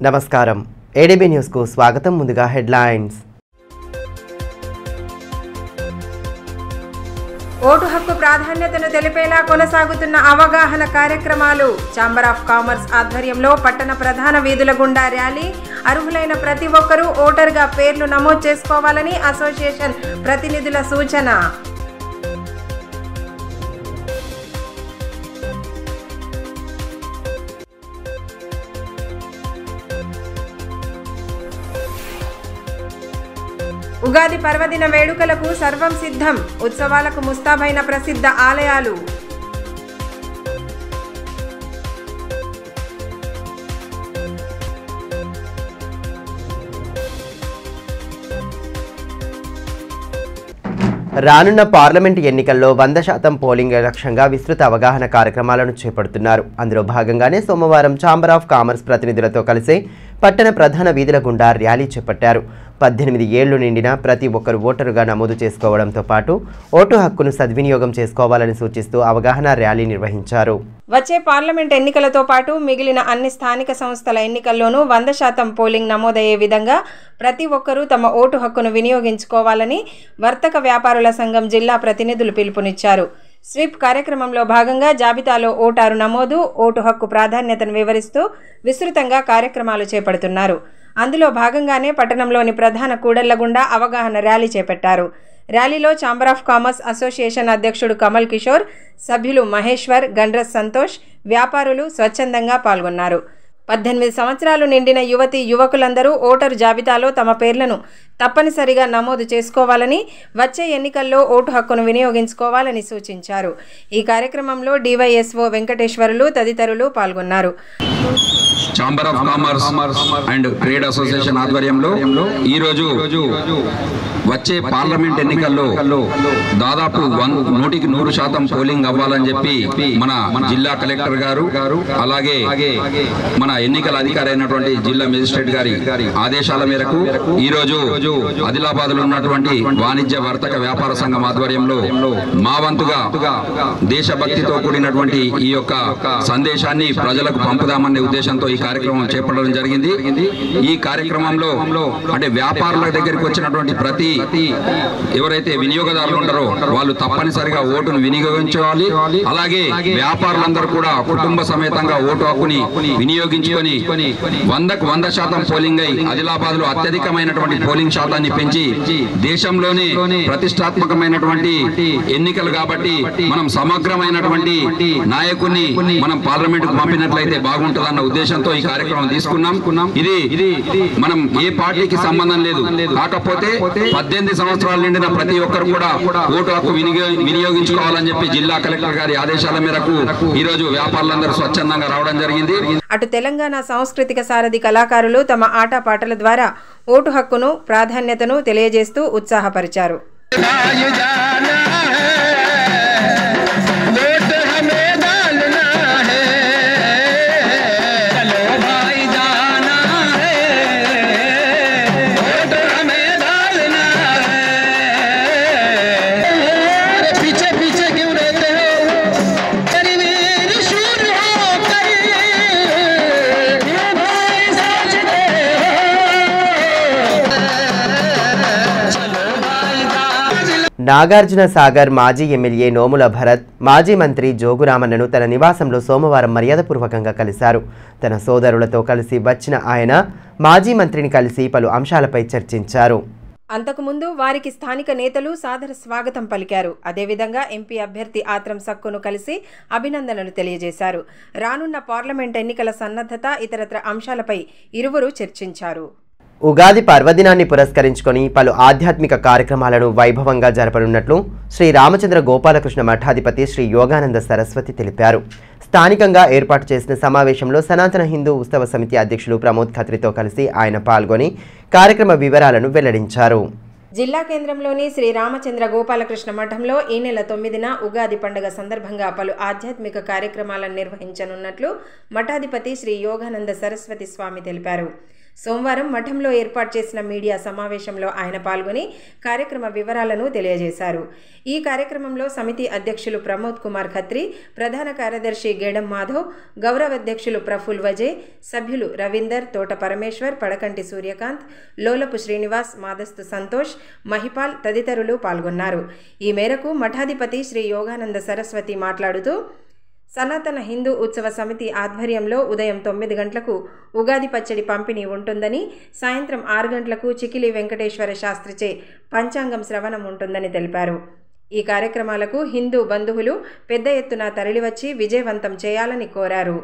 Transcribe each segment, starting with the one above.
నమస్కారం ADB news కు స్వాగతం. ముందుగా హెడ్లైన్స్. ఓటు హక్కు ప్రాధాన్యతను తెలిపేలా కొనసాగుతున్న అవగాహన కార్యక్రమాలు. ఛాంబర్ ఆఫ్ కామర్స్ ఆధ్వర్యంలో పట్టణ ప్రధాన వీధుల గుండా ర్యాలీ. అర్హులైన ప్రతి ఒక్కరూ ఓటర్గా పేర్లు నమోదు చేసుకోవాలని అసోసియేషన్ ప్రతినిధుల సూచన. ఉగాది పర్వదిన వేడుకలకు సర్వం సిద్ధం. ఉత్సవాలకు ముస్తాబైన ప్రసిద్ధ ఆలయాలు. రానున్న పార్లమెంటు ఎన్నికల్లో 100% పోలింగ్ లక్ష్యంగా విస్తృత అవగాహన కార్యక్రమాలను చేపడుతున్నారు. అందులో భాగంగానే సోమవారం ఛాంబర్ ఆఫ్ కామర్స్ ప్రతినిధులతో కలిసి పట్టణ ప్రధాన వీధుల గుండా ర్యాలీ చేపట్టారు. 18 ఏళ్లు నిండిన ప్రతి ఒక్కరు ఓటరుగా నమోదు చేసుకోవడంతో పాటు ఓటు హక్కును సద్వినియోగం చేసుకోవాలని సూచిస్తూ అవగాహన ర్యాలీ నిర్వహించారు. వచ్చే పార్లమెంట్ ఎన్నికలతో పాటు మిగిలిన అన్ని స్థానిక సంస్థల ఎన్నికల్లోనూ 100% పోలింగ్ నమోదయ్యే విధంగా ప్రతి ఒక్కరూ తమ ఓటు హక్కును వినియోగించుకోవాలని వర్తక వ్యాపారుల సంఘం జిల్లా ప్రతినిధులు పిలుపునిచ్చారు. స్వీప్ కార్యక్రమంలో భాగంగా జాబితాలో ఓటారు నమోదు, ఓటు హక్కు ప్రాధాన్యతను వివరిస్తూ విస్తృతంగా కార్యక్రమాలు చేపడుతున్నారు. అందులో భాగంగానే పట్టణంలోని ప్రధాన కూడళ్ల గుండా అవగాహన ర్యాలీ చేపట్టారు. ర్యాలీలో ఛాంబర్ ఆఫ్ కామర్స్ అసోసియేషన్ అధ్యక్షుడు కమల్ కిషోర్, సభ్యులు మహేశ్వర్, గండ్రస్ సంతోష్, వ్యాపారులు స్వచ్ఛందంగా పాల్గొన్నారు. 18 సంవత్సరాలు నిండిన యువకులందరూ ఓటరు జాబితాలో తమ పేర్లను తప్పనిసరిగా నమోదు చేసుకోవాలని, వచ్చే ఎన్నికల్లో ఓటు హక్కును వినియోగించుకోవాలని సూచించారు. ఈ కార్యక్రమంలో డివైఎస్ఓ వెంకటేశ్వరులు తదితరులు పాల్గొన్నారు. Chamber of commerce and trade association ఆధ్వర్యంలో ఈరోజు వచ్చే పార్లమెంట్ ఎన్నికల్లో దాదాపు 100% పోలింగ్ అవ్వాలని చెప్పి మన జిల్లా కలెక్టర్ గారు, అలాగే మన ఎన్నికల అధికారి అయినటువంటి జిల్లా మేజిస్ట్రేట్ గారి ఆదేశాల మేరకు ఈరోజు ఆదిలాబాద్ లో ఉన్నటువంటి వాణిజ్య వర్తక వ్యాపార సంఘం ఆధ్వర్యంలో మా వంతుగా దేశభక్తితో కూడినటువంటి ఈ యొక్క సందేశాన్ని ప్రజలకు పంపుదామనే ఉద్దేశంతో ఈ కార్యక్రమం చేపట్టడం జరిగింది. ఈ కార్యక్రమంలో అంటే వ్యాపారుల దగ్గరికి వచ్చినటువంటి ప్రతి ఎవరైతే వినియోగదారులు ఉంటారో వాళ్ళు తప్పనిసరిగా ఓటును వినియోగించాలి. అలాగే వ్యాపారులందరూ కూడా కుటుంబ సమేతంగా ఓటు హక్కుని వినియోగించుకొని 100% పోలింగ్ అయి ఆదిలాబాద్ లో అత్యధికమైనటువంటి పోలింగ్ శాతాన్ని పెంచి దేశంలోనే ప్రతిష్టాత్మకమైనటువంటి ఎన్నికలు కాబట్టి మనం సమగ్రమైనటువంటి నాయకుని మనం పార్లమెంట్ కు పంపినట్లయితే బాగుంటుందన్న ఉద్దేశంతో ఈ కార్యక్రమం తీసుకున్నాం. ఇది మనం ఏ పార్టీకి సంబంధం లేదు. కాకపోతే 18 సంవత్సరాలు నిండిన ప్రతి ఒక్కరు కూడా ఓటు హక్కు వినియోగించుకోవాలని చెప్పి జిల్లా కలెక్టర్ గారి ఆదేశాల మేరకు ఈ రోజు వ్యాపారులందరూ స్వచ్ఛందంగా రావడం జరిగింది. అటు తెలంగాణ సాంస్కృతిక సారథి కళాకారులు తమ ఆటపాటల ద్వారా ఓటు హక్కును ప్రాధాన్యతను తెలియజేస్తూ ఉత్సాహపరిచారు. నాగార్జున సాగర్ మాజీ ఎమ్మెల్యే నోముల భరత్ మాజీ మంత్రి జోగురామన్నను తన నివాసంలో సోమవారం మర్యాదపూర్వకంగా కలిశారు. తన సోదరులతో కలిసి వచ్చిన ఆయన మాజీ మంత్రిని కలిసి పలు అంశాలపై చర్చించారు. అంతకుముందు వారికి స్థానిక నేతలు సాదర స్వాగతం పలికారు. అదేవిధంగా ఎంపీ అభ్యర్థి ఆత్రం సక్కును కలిసి అభినందనలు తెలియజేశారు. రానున్న పార్లమెంట్ ఎన్నికల సన్నద్ధత ఇతరత్ర అంశాలపై ఇరువురు చర్చించారు. ఉగాది పర్వదినాన్ని పురస్కరించుకొని పలు ఆధ్యాత్మిక కార్యక్రమాలను వైభవంగా జరపనున్నట్లు శ్రీ రామచంద్ర గోపాలకృష్ణ మఠాధిపతి శ్రీ యోగానంద సరస్వతి తెలిపారు. స్థానికంగా ఏర్పాటు చేసిన సమావేశంలో సనాతన హిందూ ఉత్సవ సమితి అధ్యక్షులు ప్రమోద్ ఖత్రితో కలిసి ఆయన పాల్గొని కార్యక్రమ వివరాలను వెల్లడించారు. జిల్లా కేంద్రంలోని శ్రీ రామచంద్ర గోపాలకృష్ణ మఠంలో ఈ నెల 9న ఉగాది పండుగ సందర్భంగా పలు ఆధ్యాత్మిక కార్యక్రమాలను నిర్వహించనున్నట్లు మఠాధిపతి శ్రీ యోగానంద సరస్వతి స్వామి తెలిపారు. సోమవారం మఠంలో ఏర్పాటు చేసిన మీడియా సమావేశంలో ఆయన పాల్గొని కార్యక్రమ వివరాలను తెలియజేశారు. ఈ కార్యక్రమంలో సమితి అధ్యక్షులు ప్రమోద్ కుమార్ ఖత్రి, ప్రధాన కార్యదర్శి గేడం మాధవ్, గౌరవ అధ్యక్షులు ప్రఫుల్ వజే, సభ్యులు రవీందర్, తోట పరమేశ్వర్, పడకంటి సూర్యకాంత్, లోలపు శ్రీనివాస్, మాదస్తు సంతోష్, మహిపాల్ తదితరులు పాల్గొన్నారు. ఈ మేరకు మఠాధిపతి శ్రీ యోగానంద సరస్వతి మాట్లాడుతూ సనాతన హిందూ ఉత్సవ సమితి ఆధ్వర్యంలో ఉదయం 9 గంటలకు ఉగాది పచ్చడి పంపిణీ ఉంటుందని, సాయంత్రం 6 గంటలకు చికిలి వెంకటేశ్వర శాస్త్రిచే పంచాంగం శ్రవణం ఉంటుందని తెలిపారు. ఈ కార్యక్రమాలకు హిందూ బంధువులు పెద్ద ఎత్తున తరలివచ్చి విజయవంతం చేయాలని కోరారు.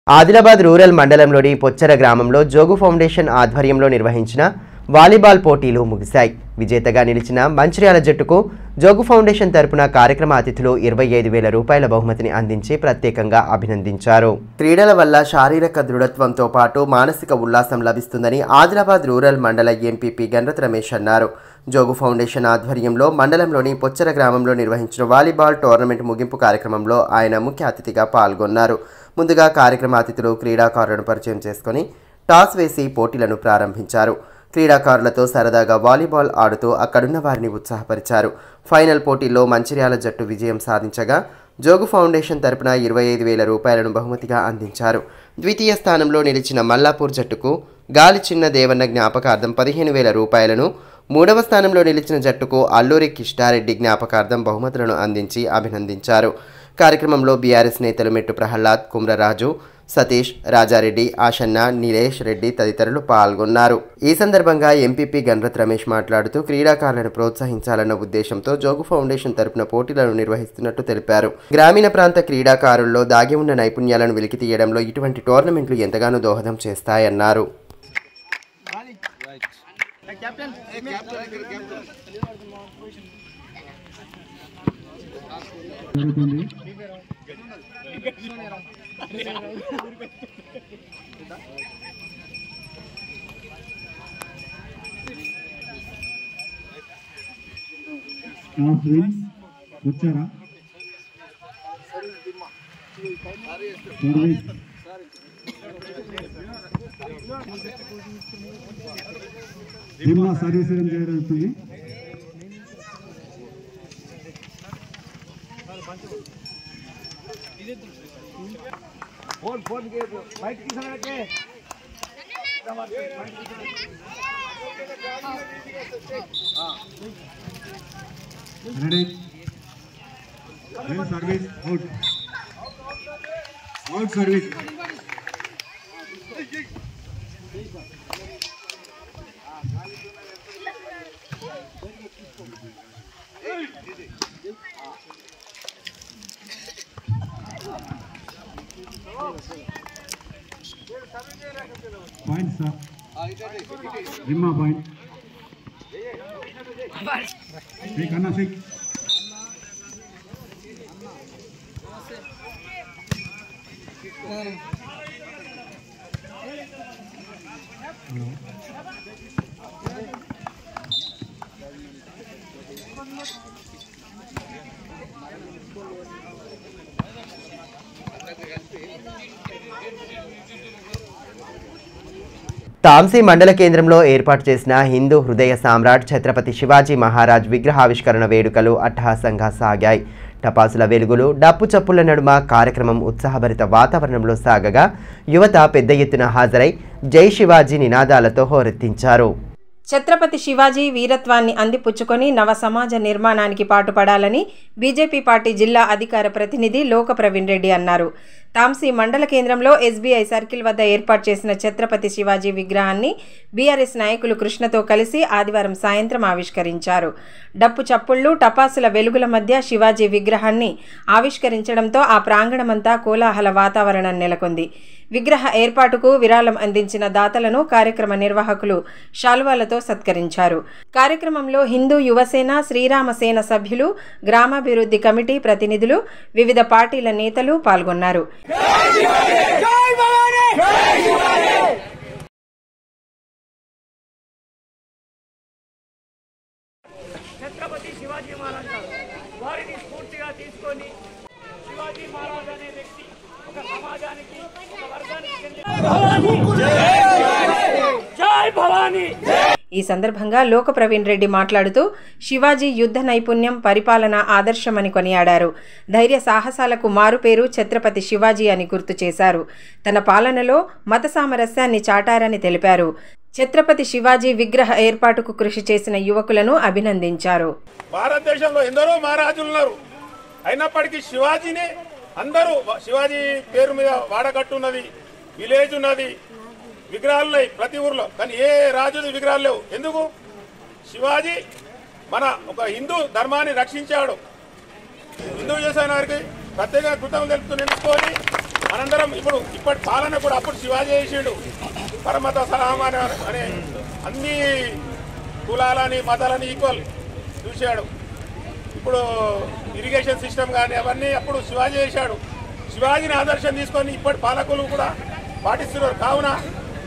ఆదిలాబాద్ రూరల్ మండలంలోని పొచ్చర గ్రామంలో జోగు ఫౌండేషన్ ఆధ్వర్యంలో నిర్వహించిన వాలీబాల్ పోటీలు ముగిశాయి. విజేతగా నిలిచిన మంచిర్యాల జట్టుకు జోగు ఫౌండేషన్ తరపున కార్యక్రమ అతిథులు 25,000 రూపాయల బహుమతిని అందించి ప్రత్యేకంగా అభినందించారు. క్రీడల వల్ల శారీరక దృఢత్వంతో పాటు మానసిక ఉల్లాసం లభిస్తుందని ఆదిలాబాద్ రూరల్ మండల ఎంపీపీ గణరత్ రమేష్ అన్నారు. జోగు ఫౌండేషన్ ఆధ్వర్యంలో మండలంలోని పొచ్చర గ్రామంలో నిర్వహించిన వాలీబాల్ టోర్నమెంట్ ముగింపు కార్యక్రమంలో ఆయన ముఖ్య అతిథిగా పాల్గొన్నారు. ముందుగా కార్యక్రమ అతిథులు క్రీడాకారులను పరిచయం చేసుకుని టాస్ వేసి పోటీలను ప్రారంభించారు. క్రీడాకారులతో సరదాగా వాలీబాల్ ఆడుతూ అక్కడున్న వారిని ఉత్సాహపరిచారు. ఫైనల్ పోటీల్లో మంచిర్యాల జట్టు విజయం సాధించగా జోగు ఫౌండేషన్ తరపున 25,000 రూపాయలను బహుమతిగా అందించారు. ద్వితీయ స్థానంలో నిలిచిన మల్లాపూర్ జట్టుకు గాలి చిన్న దేవన్న జ్ఞాపకార్థం 15,000 రూపాయలను, మూడవ స్థానంలో నిలిచిన జట్టుకు అల్లూరి కిష్టారెడ్డి జ్ఞాపకార్థం బహుమతులను అందించి అభినందించారు. కార్యక్రమంలో బీఆర్ఎస్ నేతలు మెట్టు ప్రహ్లాద్, కుమ్రరాజు, సతీష్, రాజారెడ్డి, ఆశన్న, నీలేష్ రెడ్డి తదితరులు పాల్గొన్నారు. ఈ సందర్భంగా ఎంపీపీ గణరత్ రమేష్ మాట్లాడుతూ క్రీడాకారులను ప్రోత్సహించాలన్న ఉద్దేశంతో జోగు ఫౌండేషన్ తరపున పోటీలను నిర్వహిస్తున్నట్టు తెలిపారు. గ్రామీణ ప్రాంత క్రీడాకారుల్లో దాగి ఉన్న నైపుణ్యాలను వెలికితీయడంలో ఇటువంటి టోర్నమెంట్లు ఎంతగానో దోహదం చేస్తాయన్నారు. వచ్చారా జిమ్మా సర్వీస్ ఏం చేయడానికి फोन फोन के बाइक की समय के ready service out out service point sir जिम्मा point Sick, Anna, sick. Tamsi మండల కేంద్రంలో ఏర్పాటు చేసిన హిందూ హృదయ సామ్రాట్ ఛత్రపతి శివాజీ మహారాజ్ విగ్రహావిష్కరణ వేడుకలు అట్టహాసంగా సాగాయి. టపాసుల వెలుగులు, డప్పు చప్పుల నడుమ కార్యక్రమం ఉత్సాహభరిత వాతావరణంలో సాగగా యువత పెద్ద ఎత్తున హాజరై జై శివాజీ నినాదాలతో హోరెత్తించారు. ఛత్రపతి శివాజీ వీరత్వాన్ని అందిపుచ్చుకొని నవ సమాజ నిర్మాణానికి పాటుపడాలని బీజేపీ పార్టీ జిల్లా అధికార ప్రతినిధి లోక ప్రవీణ్ రెడ్డి అన్నారు. తాంసీ మండల కేంద్రంలో ఎస్బీఐ సర్కిల్ వద్ద ఏర్పాటు చేసిన ఛత్రపతి శివాజీ విగ్రహాన్ని బీఆర్ఎస్ నాయకులు కృష్ణతో కలిసి ఆదివారం సాయంత్రం ఆవిష్కరించారు. డప్పు చప్పుళ్లు, టపాసుల వెలుగుల మధ్య శివాజీ విగ్రహాన్ని ఆవిష్కరించడంతో ఆ ప్రాంగణమంతా కోలాహల వాతావరణం నెలకొంది. విగ్రహ ఏర్పాటుకు విరాళం అందించిన దాతలను కార్యక్రమ నిర్వాహకులు శాలువాలతో సత్కరించారు. కార్యక్రమంలో హిందూ యువసేన, శ్రీరామసేన సభ్యులు, గ్రామాభివృద్ధి కమిటీ ప్రతినిధులు, వివిధ పార్టీల నేతలు పాల్గొన్నారు. ఛత్రపతి శివాజీ మహారాజ్ వారిని స్ఫూర్తిగా తీసుకొని శివాజీ మహారాజ్ అనే వ్యక్తి ఒక సమాజానికి, ఒక వర్గానికి చెందిన జై భవానీ. ఈ సందర్భంగా లోక ప్రవీణ్ రెడ్డి మాట్లాడుతూ శివాజీ యుద్ధ నైపుణ్యం, పరిపాలన ఆదర్శమని కొనియాడారు. ధైర్య సాహసాలకు మారుపేరు ఛత్రపతి శివాజీ అని గుర్తు చేశారు. తన పాలనలో మత సామరస్యాన్ని చాటారని తెలిపారు. ఛత్రపతి శివాజీ విగ్రహ ఏర్పాటుకు కృషి చేసిన యువకులను అభినందించారు. భారతదేశంలో ఎందరో మహారాజులు ఉన్నారు, అయినప్పటికీ శివాజీని అందరూ, శివాజీ పేరు మీద వాడగట్టు ఉన్నది, విలేజ్ ఉన్నది, విగ్రహాలు ఉన్నాయి ప్రతి ఊర్లో, కానీ ఏ రాజుది విగ్రహాలు లేవు. ఎందుకు? శివాజీ మన ఒక హిందూ ధర్మాన్ని రక్షించాడు. హిందూ చేసిన వారికి ప్రత్యేక కృతజ్ఞతలు తెలుపుతూ నిలుపుకొని మనందరం ఇప్పటి పాలన కూడా అప్పుడు శివాజీ చేసిండు. పరమత సలాం అనే అన్ని కులాలని, మతాలని ఈక్వల్ చూశాడు. ఇప్పుడు ఇరిగేషన్ సిస్టమ్ కానీ అవన్నీ అప్పుడు శివాజీ చేశాడు. శివాజీని ఆదర్శం తీసుకొని ఇప్పటి పాలకులు కూడా పాటిస్తున్నారు. కావున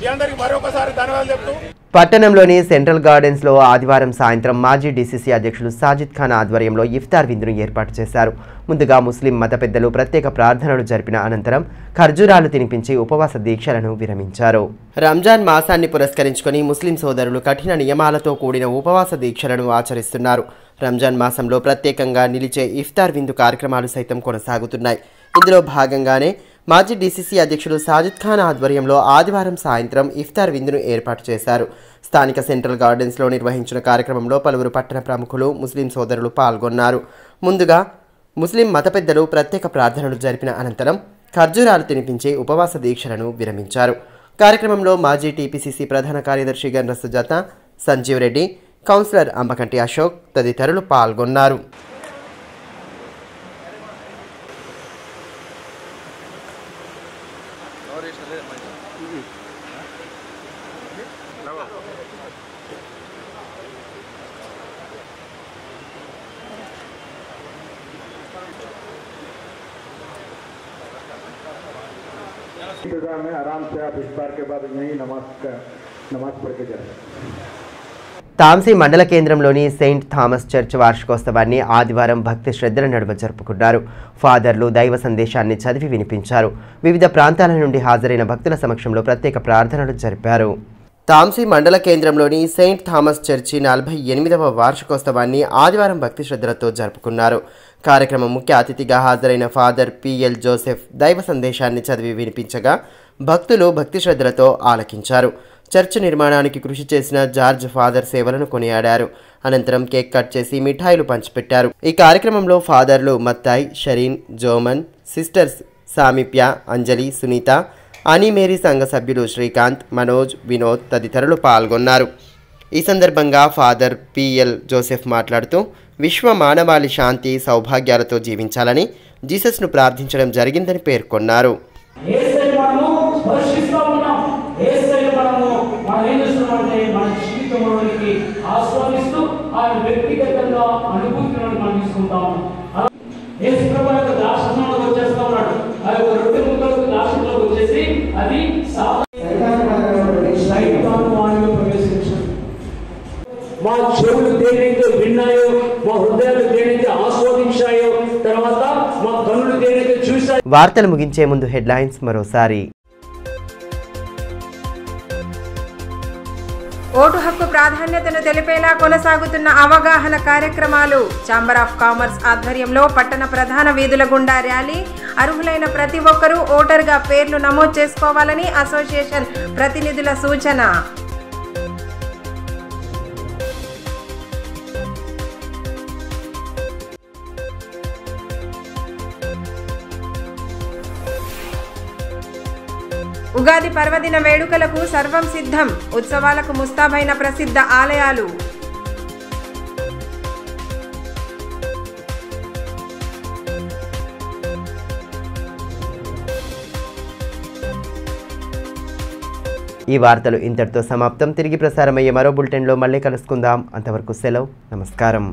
మీ అందరికీ మరొకసారి ధన్యవాదాలు చెప్తూ పట్టణంలోని సెంట్రల్ గార్డెన్స్లో ఆదివారం సాయంత్రం మాజీ డీసీసీ అధ్యక్షులు సాజిద్ ఖాన్ ఆధ్వర్యంలో ఇఫ్తార్ విందును ఏర్పాటు చేశారు. ముందుగా ముస్లిం మత పెద్దలు ప్రత్యేక ప్రార్థనలు జరిపిన అనంతరం ఖర్జూరాలు తినిపించి ఉపవాస దీక్షలను విరమించారు. రంజాన్ మాసాన్ని పురస్కరించుకొని ముస్లిం సోదరులు కఠిన నియమాలతో కూడిన ఉపవాస దీక్షలను ఆచరిస్తున్నారు. రంజాన్ మాసంలో ప్రత్యేకంగా నిలిచే ఇఫ్తార్ విందు కార్యక్రమాలు సైతం కొనసాగుతున్నాయి. ఇందులో భాగంగానే మాజీ డీసీసీ అధ్యక్షులు సాజిద్ ఖాన్ ఆధ్వర్యంలో ఆదివారం సాయంత్రం ఇఫ్తార్ విందును ఏర్పాటు చేశారు. స్థానిక సెంట్రల్ గార్డెన్స్లో నిర్వహించిన కార్యక్రమంలో పలువురు పట్టణ ప్రముఖులు, ముస్లిం సోదరులు పాల్గొన్నారు. ముందుగా ముస్లిం మత పెద్దలు ప్రత్యేక ప్రార్థనలు జరిపిన అనంతరం ఖర్జూరాలు తినిపించి ఉపవాస దీక్షలను విరమించారు. కార్యక్రమంలో మాజీ టీపీసీసీ ప్రధాన కార్యదర్శి గండ్ర సుజాత, సంజీవ్ రెడ్డి, కౌన్సిలర్ అంబకంటి అశోక్ తదితరులు పాల్గొన్నారు. में आराम से आप इफ्तार के बाद यही नमाज पढ़ के जाए. తాంసీ మండల కేంద్రంలోని సెయింట్ థామస్ చర్చ్ వార్షికోత్సవాన్ని ఆదివారం భక్తి శ్రద్ధల నడుమ జరుపుకున్నారు. ఫాదర్లు దైవ సందేశాన్ని చదివి వినిపించారు. వివిధ ప్రాంతాల నుండి హాజరైన భక్తుల సమక్షంలో ప్రత్యేక ప్రార్థనలు జరిపారు. తాంసీ మండల కేంద్రంలోని సెయింట్ థామస్ చర్చి 48వ వార్షికోత్సవాన్ని ఆదివారం భక్తి శ్రద్ధలతో జరుపుకున్నారు. కార్యక్రమం ముఖ్య అతిథిగా హాజరైన ఫాదర్ పిఎల్ జోసెఫ్ దైవ సందేశాన్ని చదివి వినిపించగా భక్తులు భక్తి శ్రద్ధలతో ఆలకించారు. చర్చ్ నిర్మాణానికి కృషి చేసిన జార్జ్ ఫాదర్ సేవలను కొనియాడారు. అనంతరం కేక్ కట్ చేసి మిఠాయిలు పంచిపెట్టారు. ఈ కార్యక్రమంలో ఫాదర్లు మత్తాయ్, షరీన్, జోమన్, సిస్టర్స్ సామీప్య, అంజలి, సునీత, అనిమేరీ సంఘ సభ్యులు శ్రీకాంత్, మనోజ్, వినోద్ తదితరులు పాల్గొన్నారు. ఈ సందర్భంగా ఫాదర్ పిఎల్ జోసెఫ్ మాట్లాడుతూ విశ్వ మానవాళి శాంతి సౌభాగ్యాలతో జీవించాలని జీసస్ను ప్రార్థించడం జరిగిందని పేర్కొన్నారు. మన జీవితంలోనికి ఆస్వాదిస్తూ ఆయన వ్యక్తిగతంగా తీసుకుంటాము. యేసుప్రభు యొక్క దార్శనంలోకి వచ్చేస్తా ఉన్నాడు. ఆ యొక్క రొట్టె ముక్కలకు దార్శనంలోకి వచ్చేసి అది సైతాను వాణిలో ప్రవేశించాడు. మా చెవులు దేనితో విన్నాయో, మా హృదయాలు దేనితో ఆస్వాదించాయో, తర్వాత మా కన్నులు దేనితో చూశాయో. వార్తలు ముగించే ముందు హెడ్లైన్స్ మరోసారి. ఓటు హక్కు ప్రాధాన్యతను తెలిపేలా కొనసాగుతున్న అవగాహన కార్యక్రమాలు. ఛాంబర్ ఆఫ్ కామర్స్ ఆధ్వర్యంలో పట్టణ ప్రధాన వీధుల గుండా ర్యాలీ. అర్హులైన ప్రతి ఒక్కరూ ఓటర్గా పేర్లు నమోదు చేసుకోవాలని అసోసియేషన్ ప్రతినిధుల సూచన. ఉగాది పర్వదిన వేడుకలకు సర్వం సిద్ధం. ఉత్సవాలకు ముస్తాబైన ప్రసిద్ధ ఆలయాలు. ఈ వార్తలు ఇంతటితో సమాప్తం. తిరిగి ప్రసారమయ్యే మరో బులెటిన్లో మళ్ళీ కలుసుకుందాం. అంతవరకు సెలవు. నమస్కారం.